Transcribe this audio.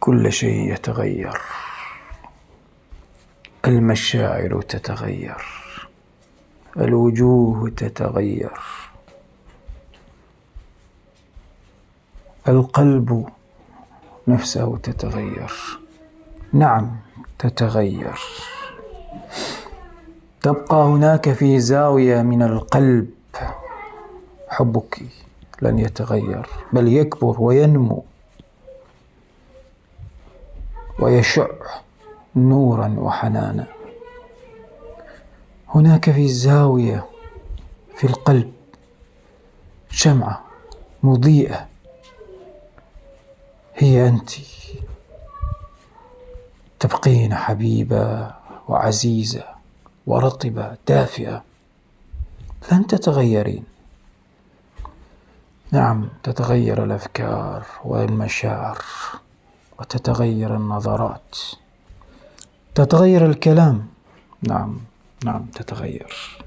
كل شيء يتغير، المشاعر تتغير، الوجوه تتغير، القلب نفسه تتغير. نعم تتغير. تبقى هناك في زاوية من القلب حبك لن يتغير، بل يكبر وينمو ويشع نورا وحنانا. هناك في الزاوية في القلب شمعة مضيئة، هي أنت. تبقين حبيبة وعزيزة ورطبة دافئة، لن تتغيرين. نعم تتغير الأفكار والمشاعر، وتتغير النظرات، تتغير الكلام. نعم تتغير.